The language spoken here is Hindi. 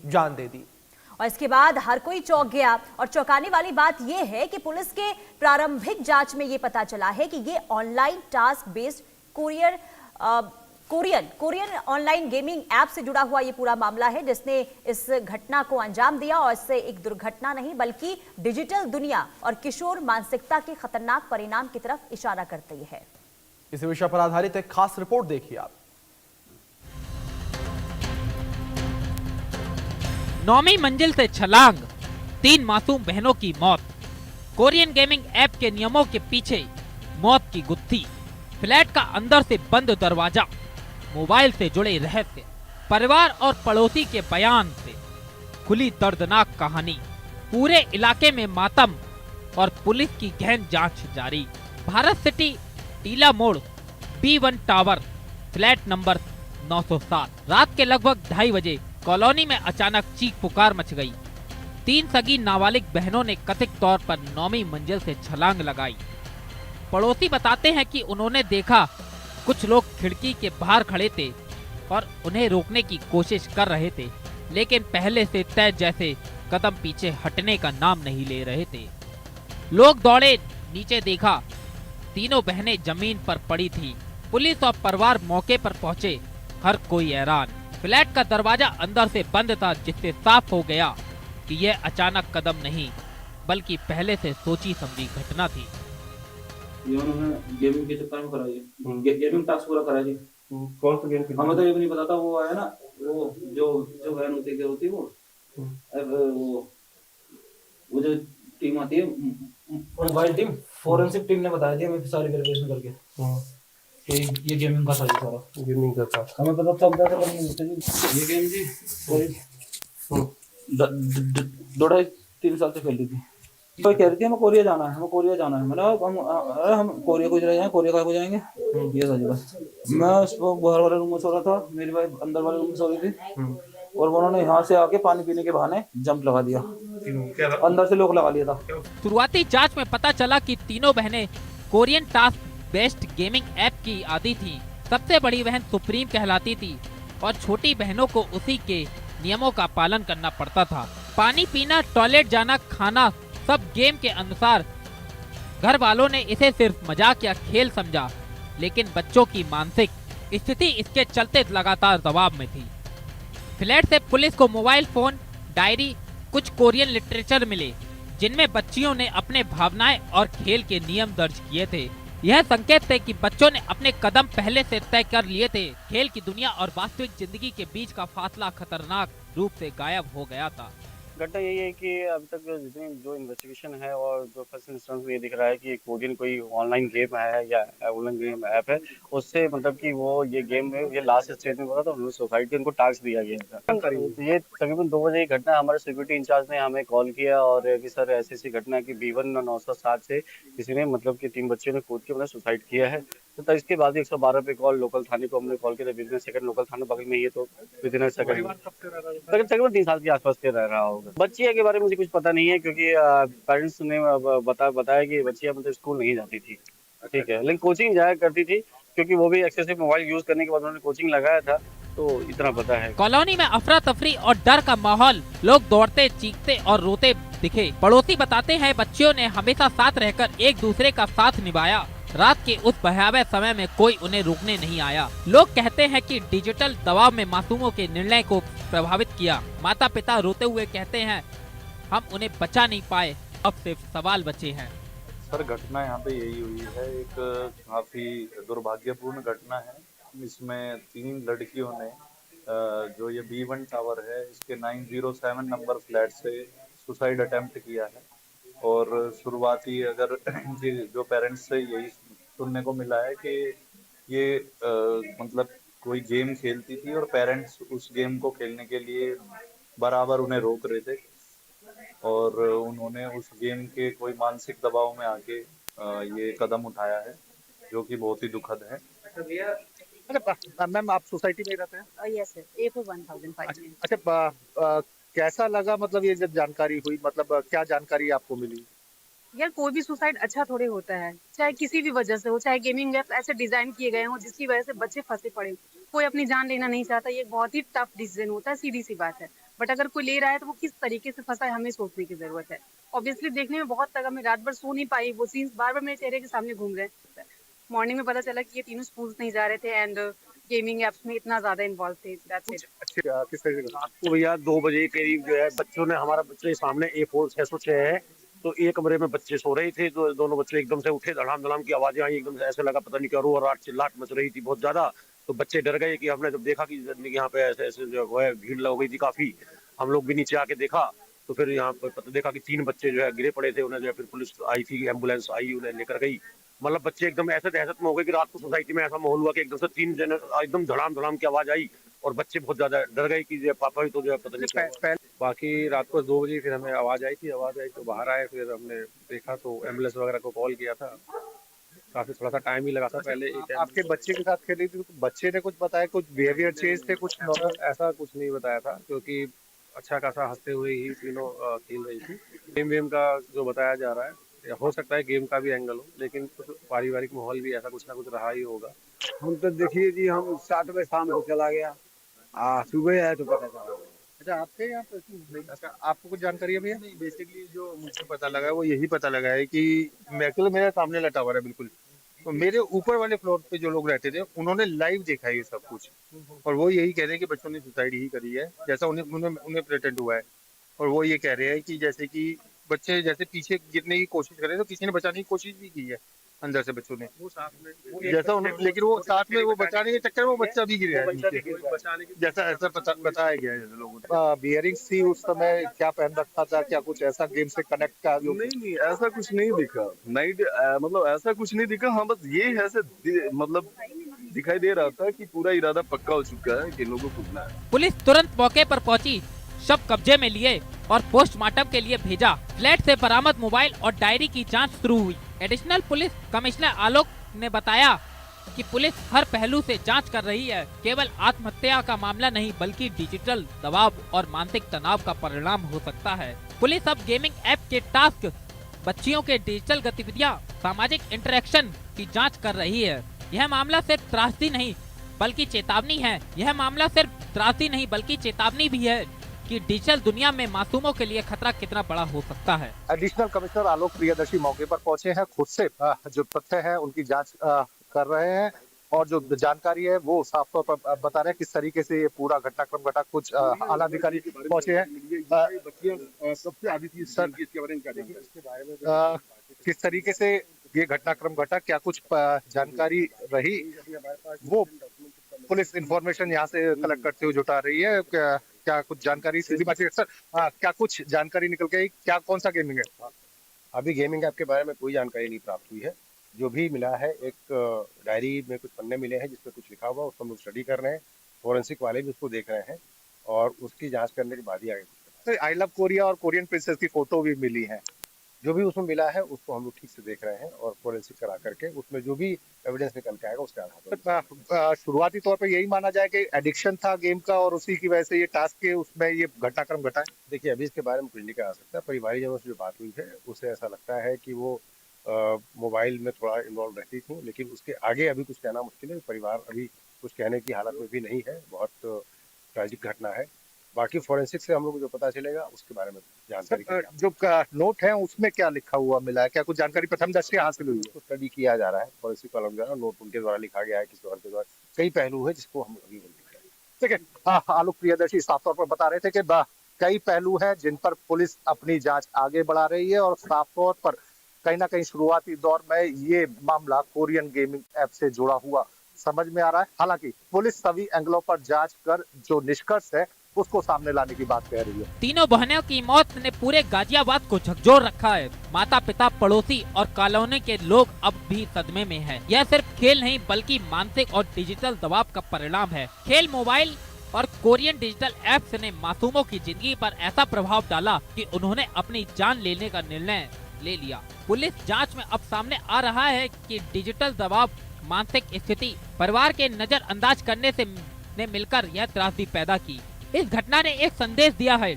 जान दे दी। और इसके बाद हर कोई चौंक गया। और चौंकाने वाली बात यह है कि पुलिस के प्रारंभिक जांच में यह पता चला है कि यह online task based Korean online gaming app से जुड़ा हुआ यह पूरा मामला है, जिसने इस घटना को अंजाम दिया। और इससे एक दुर्घटना नहीं बल्कि डिजिटल दुनिया और किशोर मानसिकता के खतरनाक परिणाम की तरफ इशारा करती है। इस विषय पर आधारित एक खास रिपोर्ट देखिए आप। 9वीं मंजिल से छलांग, 3 मासूम बहनों की मौत। कोरियन गेमिंग ऐप के नियमों के पीछे मौत की गुत्थी, फ्लैट का अंदर से बंद दरवाजा, मोबाइल से जुड़े रहस्य, परिवार और पड़ोसी के बयान से खुली दर्दनाक कहानी। पूरे इलाके में मातम और पुलिस की गहन जांच जारी। भारत सिटी, टीला मोड़, B1 टावर, फ्लैट नंबर 907। रात के लगभग 2:30 बजे कॉलोनी में अचानक चीख पुकार मच गई। 3 सगी नाबालिग बहनों ने कथित तौर पर 9वीं मंजिल से छलांग लगाई। पड़ोसी बताते हैं कि उन्होंने देखा कुछ लोग खिड़की के बाहर खड़े थे और उन्हें रोकने की कोशिश कर रहे थे, लेकिन पहले से तय जैसे कदम पीछे हटने का नाम नहीं ले रहे थे। लोग दौड़े, नीचे देखा, तीनों बहनें जमीन पर पड़ी थी। पुलिस और परिवार मौके पर पहुंचे, हर कोई हैरान। फ्लैट का दरवाजा अंदर से बंद था, जिससे साफ हो गया कि यह अचानक कदम नहीं बल्कि पहले से सोची समझी घटना थी। गेमिंग के चक्कर में कराई, गेमिंग टास्क पूरा करा जी। कौन सा गेम खेला? हमें तो ये भी नहीं पता था। वो आया ना, वो जो बहन होती क्या होती वो वो जो टीम आती है मोबाइल टीम, फोरेंसिक टीम ने बताया थी हमें सारी वेरिफिकेशन करके ये गेमिंग का सारा गेमिंग का था। हमें पता तब था ये गेम जी 2-2.5-3 साल से खेल रही थी। तो कह रही थी हमें कोरिया जाना है, हमें कोरिया जाना है। मैंने हम कोरिया को चले जाएंगे, कोरिया का को जाएंगे ये था जी बस। मैं बाहर वाले रूम में सो रहा था, मेरी वाइफ अंदर वाले रूम में सो रही थी और उन्होंने यहाँ से आके पानी पीने के बहाने जंप लगा दिया, अंदर से लोग लगा लिया था। शुरुआती जांच में पता चला कि तीनों बहनें Korean task based gaming app की आदी थी। सबसे बड़ी बहन सुप्रीम कहलाती थी और छोटी बहनों को उसी के नियमों का पालन करना पड़ता था। पानी पीना, टॉयलेट जाना, खाना सब गेम के अनुसार। घर वालों ने इसे सिर्फ मजाक या खेल समझा, लेकिन बच्चों की मानसिक स्थिति इसके चलते लगातार दबाव में थी। फ्लैट से पुलिस को मोबाइल फोन, डायरी, कुछ कोरियन लिटरेचर मिले, जिनमें बच्चियों ने अपने भावनाएं और खेल के नियम दर्ज किए थे। यह संकेत थे कि बच्चों ने अपने कदम पहले से तय कर लिए थे। खेल की दुनिया और वास्तविक जिंदगी के बीच का फासला खतरनाक रूप से गायब हो गया था। घटना यही है कि अभी तक जितनी जो इन्वेस्टिगेशन है और जो फर्स्ट इंस्टेंस में ये दिख रहा है कि कोरियन कोई ऑनलाइन गेम है या ऑनलाइन गेम ऐप है, उससे मतलब कि वो ये गेम में ये लास्ट स्टेज में बोला था, उन्होंने सोसाइटी उनको टास्क दिया गया था। ये तकरीबन 2 बजे की घटना। हमारे सिक्योरिटी इंचार्ज ने हमें कॉल किया और कि सर ऐसी ऐसी घटना की B1 907 से किसी ने मतलब कि 3 बच्चों ने कूद के मतलब सुसाइड किया है। तो इसके बाद 112 पे कॉल, लोकल थाने को हमने कॉल किया। विदिन सेकंड लोकल थाना बगल में ही है, तो विदिन सेकंड तकरीबन 3 साल के आसपास के रह रहा होगा। बच्चिया के बारे में मुझे कुछ पता नहीं है, क्योंकि पेरेंट्स ने बताया कि बच्चिया मतलब स्कूल नहीं जाती थी, ठीक है, लेकिन कोचिंग जाया करती थी, क्योंकि वो भी एक्सेसिव मोबाइल यूज करने के बाद उन्होंने कोचिंग लगाया था, तो इतना पता है। कॉलोनी में अफरा तफरी और डर का माहौल, लोग दौड़ते, चीखते और रोते दिखे। पड़ोसी बताते हैं बच्चियों ने हमेशा साथ रहकर एक दूसरे का साथ निभाया। रात के उस भयावह समय में कोई उन्हें रोकने नहीं आया। लोग कहते हैं कि डिजिटल दबाव में मासूमों के निर्णय को प्रभावित किया। माता पिता रोते हुए कहते हैं हम उन्हें बचा नहीं पाए, अब सिर्फ सवाल बचे हैं। सर घटना यहाँ पे यही हुई है, एक काफी दुर्भाग्यपूर्ण घटना है। इसमें 3 लड़कियों ने जो ये B1 टावर है इसके 907 नंबर फ्लैट से सुसाइड अटेम्प्ट किया है। और शुरुआती अगर इनके जो पेरेंट्स से यही सुनने को मिला है कि ये मतलब कोई गेम खेलती थी और पेरेंट्स उस गेम को खेलने के लिए बराबर उन्हें रोक रहे थे और उन्होंने उस गेम के कोई मानसिक दबाव में आके ये कदम उठाया है, जो कि बहुत ही दुखद है। अच्छा मैम, आप सोसाइटी में रहते हैं? Yes sir, A4 1005। अच्छा कैसा लगा, मतलब ये जब जानकारी हुई, मतलब क्या जानकारी आपको मिली? यार कोई भी सुसाइड अच्छा थोड़े होता है, चाहे किसी भी वजह से हो, चाहे गेमिंग ऐप ऐसे डिजाइन किए गए हो जिसकी वजह से बच्चे फंसे पड़े। कोई अपनी जान लेना नहीं चाहता, ये बहुत ही टफ डिसीजन होता है, सीधी सी बात है। बट अगर कोई ले रहा है तो वो किस तरीके से फंसा है हमें सोचने की जरूरत है। ऑब्वियसली देखने में बहुत लगा, मैं रात भर सो नहीं पाई, वो सीन्स बार बार मेरे चेहरे के सामने घूम रहे हैं। मॉर्निंग में पता चला कि ये तीनों स्कूल्स नहीं जा रहे थे एंड गेमिंग एप्स में इतना ज्यादा इन्वॉल्व थे। That's it. किस तरीके से? रात को भैया 2 बजे करीब जो है बच्चों ने, हमारा बच्चे के सामने A4 606 है, तो एक कमरे में बच्चे सो रहे थे, तो दोनों बच्चे एकदम से उठे, धड़ाम धड़ाम की आवाजें आई, एकदम से ऐसे लगा पता नहीं क्या रो और चिल्लाहट मच रही थी बहुत ज्यादा। तो बच्चे डर गए कि हमने जब देखा कि यहाँ पे ऐसे ऐसे जो है भीड़ लग गई थी काफी, हम लोग भी नीचे आके देखा तो फिर यहाँ पर पता देखा कि 3 बच्चे जो है गिरे पड़े थे। उन्हें जो है फिर पुलिस आई थी, एम्बुलेंस आई, उन्हें लेकर गई। मतलब बच्चे एकदम ऐसे दहशत में हो गए कि रात को सोसाइटी में ऐसा माहौल हुआ कि एकदम से 3 जने एकदम धड़ाम धड़ाम की आवाज आई और बच्चे बहुत ज्यादा डर गए कि जो पापा भी तो जो है पता नहीं क्या हुआ। बाकी रात को 2 बजे फिर हमें आवाज आई तो बाहर आए, फिर हमने देखा तो एम्बुलेंस वगैरह को कॉल किया था। काफी थोड़ा सा टाइम ही लगा था। पहले आपके बच्चे के साथ खेली थी तो बच्चे ने कुछ बताया, कुछ बिहेवियर चेंज थे, कुछ ऐसा कुछ नहीं बताया था, क्योंकि अच्छा खासा हंसते हुए ही तीनों खेल रही थी। गेम वेम का जो बताया जा रहा है, हो सकता है गेम का भी एंगल हो, लेकिन कुछ पारिवारिक माहौल भी ऐसा कुछ ना कुछ रहा ही होगा। हम तो देखिए जी, हम 7 बजे शाम को चला गया, सुबह आया तो पता चला। अच्छा, आपके यहाँ पे अच्छा, आपको कुछ जानकारी है भैया? नहीं, बेसिकली जो मुझे पता लगा है वो यही पता लगा है कि एक्चुअली मेरे सामने लटा हुआ है बिल्कुल, तो मेरे ऊपर वाले फ्लोर पे जो लोग रहते थे उन्होंने लाइव देखा ये सब कुछ, और वो यही कह रहे हैं कि बच्चों ने सुसाइड ही करी है, जैसा उन्हें प्रेटेंड हुआ है। और वो ये कह रहे हैं कि जैसे कि बच्चे जैसे पीछे गिरने की कोशिश कर रहे थे, तो किसी ने बचाने की कोशिश भी की है अंदर से बच्चों ने, वो साथ में जैसा उन्होंने, लेकिन वो साथ में वो बचाने के चक्कर में वो बच्चा भी गिरा है नीचे, जैसा ऐसा बताया गया है लोगों ने। बियरिंग्स थी उस समय, क्या पहन रखा था, क्या कुछ ऐसा गेम से कनेक्ट का? नहीं, ऐसा कुछ नहीं दिखा। नाइट मतलब ऐसा कुछ नहीं दिखा। हाँ, बस ये ऐसे मतलब दिखाई दे रहा था कि पूरा इरादा पक्का हो चुका है कि लोगों को कूदना है। पुलिस तुरंत मौके पर पहुंची, शव कब्जे में लिए और पोस्टमार्टम के लिए भेजा। फ्लैट से बरामद मोबाइल और डायरी की जांच शुरू हुई। एडिशनल पुलिस कमिश्नर आलोक ने बताया कि पुलिस हर पहलू से जांच कर रही है। केवल आत्महत्या का मामला नहीं, बल्कि डिजिटल दबाव और मानसिक तनाव का परिणाम हो सकता है। पुलिस अब गेमिंग ऐप के टास्क, बच्चियों के डिजिटल गतिविधियां, सामाजिक इंटरेक्शन की जांच कर रही है। यह मामला सिर्फ त्रासदी नहीं बल्कि चेतावनी है। यह मामला सिर्फ त्रासदी नहीं बल्कि चेतावनी भी है कि डिजिटल दुनिया में मासूमों के लिए खतरा कितना बड़ा हो सकता है। एडिशनल कमिश्नर आलोक प्रियदर्शी मौके पर पहुंचे हैं, खुद से जो तथ्य है उनकी जांच कर रहे हैं, और जो जानकारी है वो साफ तौर पर बता रहे हैं किस तरीके से ये पूरा घटनाक्रम घटा। कुछ आला अधिकारी पहुंचे हैं, सबसे आधी चीज सर इसके बारे में क्या देखें, किस तरीके से ये घटनाक्रम घटा, क्या कुछ जानकारी रही, वो पुलिस इंफॉर्मेशन यहाँ से कलेक्ट करते हुए जुटा रही है। क्या कुछ जानकारी, सीधी बात है सर, क्या कुछ जानकारी निकल के आई, क्या कौन सा गेमिंग है? अभी गेमिंग ऐप के बारे में कोई जानकारी नहीं प्राप्त हुई है। जो भी मिला है, एक डायरी में कुछ पन्ने मिले हैं जिसमें कुछ लिखा हुआ, उसको हम लोग स्टडी कर रहे हैं। फोरेंसिक वाले भी उसको देख रहे हैं और उसकी जांच करने के बाद ही आगे। आई लव कोरिया और कोरियन प्रिंसेस की फोटो भी मिली है। जो भी उसमें मिला है उसको हम लोग ठीक से देख रहे हैं और फोरेंसिक करा करके उसमें जो भी एविडेंस निकल के आएगा उसके आधार पर। शुरुआती तौर पर यही माना जाए कि एडिक्शन था गेम का और उसी की वजह से ये टास्क के उसमें ये घटनाक्रम घटा है। देखिए, अभी इसके बारे में कुछ नहीं कहा सकता। परिवारिक जनों से जो बात हुई है उसे ऐसा लगता है कि वो मोबाइल में थोड़ा इन्वॉल्व रहती थी, लेकिन उसके आगे अभी कुछ कहना मुश्किल है। परिवार अभी कुछ कहने की हालत में भी नहीं है। बहुत ट्रैजिक घटना है। बाकी फोरेंसिक से हम लोग को जो पता चलेगा उसके बारे में जानकारी। जो नोट है उसमें क्या लिखा हुआ मिला है, क्या कुछ जानकारी प्रथम दृष्टि हासिल हुई है? तो स्टडी किया जा रहा है फोरेंसिक वालों द्वारा। नोट उनके द्वारा लिखा गया है, किसी और के द्वारा। कई पहलू है जिसको हम अभी देख रहे हैं। ठीक है, आलोक प्रियदर्शी साफ तौर पर बता रहे थे कि कई पहलू है जिन पर पुलिस अपनी जांच आगे बढ़ा रही है, और साफ तौर पर कहीं ना कहीं शुरुआती दौर में ये मामला कोरियन गेमिंग ऐप से जुड़ा हुआ समझ में आ रहा है। हालांकि पुलिस सभी एंगलों पर जांच कर जो निष्कर्ष है उसको सामने लाने की बात कह रही है। तीनों बहनों की मौत ने पूरे गाजियाबाद को झकझोर रखा है। माता पिता, पड़ोसी और कॉलोनी के लोग अब भी सदमे में हैं। यह सिर्फ खेल नहीं बल्कि मानसिक और डिजिटल दबाव का परिणाम है। खेल, मोबाइल और कोरियन डिजिटल ऐप्स ने मासूमों की जिंदगी पर ऐसा प्रभाव डाला कि उन्होंने अपनी जान लेने का निर्णय ले लिया। पुलिस जांच में अब सामने आ रहा है कि डिजिटल दबाव, मानसिक स्थिति, परिवार के नजरअंदाज करने से ने मिलकर यह त्रासदी पैदा की। इस घटना ने एक संदेश दिया है,